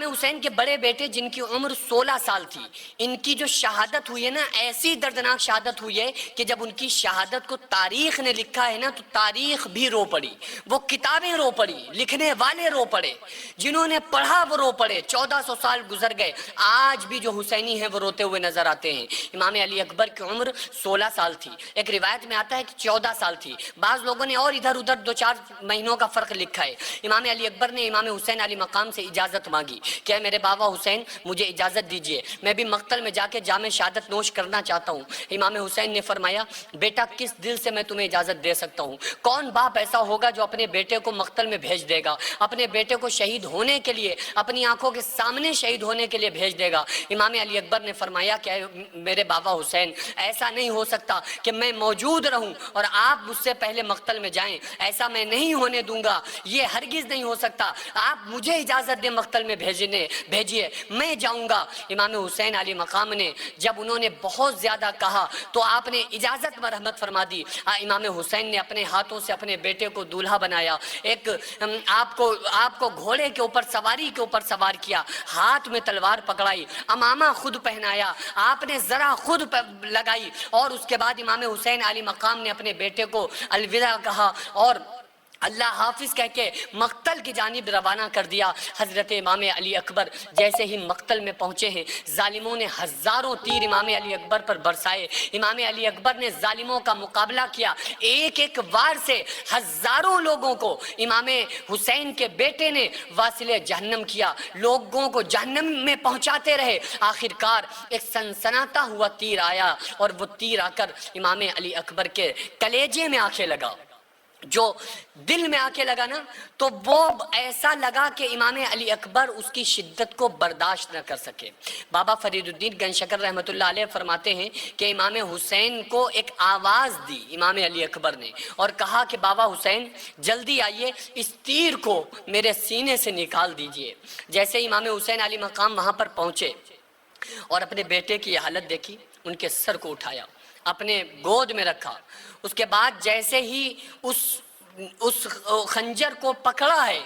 امام حسین کے بڑے بیٹے جن کی عمر 16 سال تھی، ان کی جو شہادت ہوئی ہے نا، ایسی دردناک شہادت ہوئی ہے کہ جب ان کی شہادت کو تاریخ نے لکھا ہے نا تو تاریخ بھی رو پڑی، وہ کتابیں رو پڑی، لکھنے والے رو پڑے، جنہوں نے پڑھا وہ رو پڑے۔ 1400 سال گزر گئے، آج بھی جو حسینی ہیں وہ روتے ہوئے نظر آتے ہیں۔ امام علی اکبر کی عمر 16 سال تھی، ایک روایت میں آتا ہے کہ 14 سال تھی، بعض لوگوں نے اور ادھر ادھر 2-4 مہینوں کا فرق لکھا ہے۔ امام علی اکبر نے امام حسین علی مقام سے اجازت مانگی کہ میرے بابا حسین مجھے اجازت دیجئے، میں بھی مقتل میں جا کے جام شہادت نوش کرنا چاہتا ہوں۔ امام حسین نے فرمایا بیٹا کس دل سے میں تمہیں اجازت دے سکتا ہوں، کون باپ ایسا ہوگا جو اپنے بیٹے کو مقتل میں بھیج دے گا، اپنے بیٹے کو شہید ہونے کے لیے، اپنی آنکھوں کے سامنے شہید ہونے کے لیے بھیج دے گا۔ امام علی اکبر نے فرمایا کہ میرے بابا حسین ایسا نہیں ہو سکتا کہ میں موجود رہوں اور آپ مجھ سے پہلے مقتل میں جائیں، ایسا میں نہیں ہونے دوں گا، یہ ہرگز نہیں ہو سکتا، آپ مجھے اجازت دیں مقتل میں بھیجیے، میں جاؤں گا۔ امام حسین علی مقام نے جب انہوں نے بہت زیادہ کہا تو آپ نے اجازت مرحمت فرما دی۔ امام حسین نے اپنے ہاتھوں سے اپنے بیٹے کو دولہا بنایا، ایک آپ کو گھوڑے کے اوپر سواری کے اوپر سوار کیا، ہاتھ میں تلوار پکڑائی، امامہ خود پہنایا، آپ نے ذرا خود لگائی، اور اس کے بعد امام حسین علی مقام نے اپنے بیٹے کو الوداع کہا اور اللہ حافظ کہہ کے مقتل کی جانب روانہ کر دیا۔ حضرت امام علی اکبر جیسے ہی مقتل میں پہنچے ہیں، ظالموں نے ہزاروں تیر امام علی اکبر پر برسائے، امام علی اکبر نے ظالموں کا مقابلہ کیا، ایک ایک وار سے ہزاروں لوگوں کو امام حسین کے بیٹے نے واصل جہنم کیا، لوگوں کو جہنم میں پہنچاتے رہے۔ آخرکار ایک سنسناتا ہوا تیر آیا اور وہ تیر آ کر امام علی اکبر کے کلیجے میں آ کے لگا، جو دل میں آ کے لگا نا تو وہ ایسا لگا کہ امام علی اکبر اس کی شدت کو برداشت نہ کر سکے۔ بابا فرید الدین گنج شکر رحمۃ اللہ علیہ فرماتے ہیں کہ امام حسین کو ایک آواز دی امام علی اکبر نے اور کہا کہ بابا حسین جلدی آئیے، اس تیر کو میرے سینے سے نکال دیجئے۔ جیسے امام حسین علی مقام وہاں پر پہنچے اور اپنے بیٹے کی حالت دیکھی، ان کے سر کو اٹھایا، اپنے گود میں رکھا، اس کے بعد جیسے ہی اس خنجر کو پکڑا ہے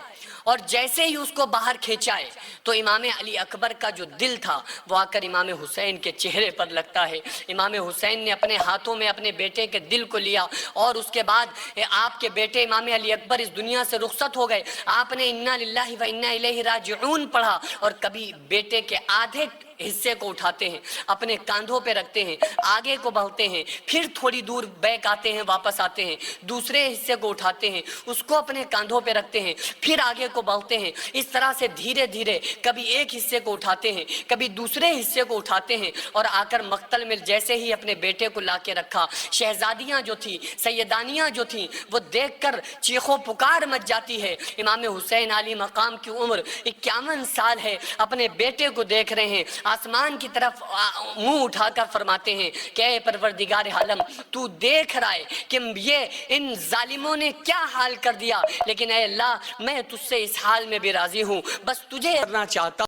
اور جیسے ہی اس کو باہر کھینچا ہے تو امام علی اکبر کا جو دل تھا وہ آ کر امام حسین کے چہرے پر لگتا ہے۔ امام حسین نے اپنے ہاتھوں میں اپنے بیٹے کے دل کو لیا اور اس کے بعد آپ کے بیٹے امام علی اکبر اس دنیا سے رخصت ہو گئے۔ آپ نے انا للہ و انا الیہ راجعون پڑھا اور کبھی بیٹے کے آدھے حصے کو اٹھاتے ہیں، اپنے کاندھوں پہ رکھتے ہیں، آگے کو بڑھتے ہیں، پھر تھوڑی دور بیک آتے ہیں، واپس آتے ہیں، دوسرے حصے کو اٹھاتے ہیں، اس کو اپنے کاندھوں پہ رکھتے ہیں، پھر آگے کو بڑھتے ہیں، اس طرح سے دھیرے دھیرے کبھی ایک حصے کو اٹھاتے ہیں، کبھی دوسرے حصے کو اٹھاتے ہیں، اور آ کر مقتل میں جیسے ہی اپنے بیٹے کو لا کے رکھا، شہزادیاں جو تھیں، سیدانیاں جو تھیں، وہ دیکھ کر چیخو پکار مچ جاتی ہے۔ امام حسین علی مقام کی عمر 51 سال ہے، اپنے بیٹے کو دیکھ رہے ہیں، آسمان کی طرف منہ اٹھا کر فرماتے ہیں کہ اے پروردگار عالم، تو دیکھ رہا ہے کہ یہ ان ظالموں نے کیا حال کر دیا، لیکن اے اللہ میں تجھ سے اس حال میں بھی راضی ہوں، بس تجھے کرنا چاہتا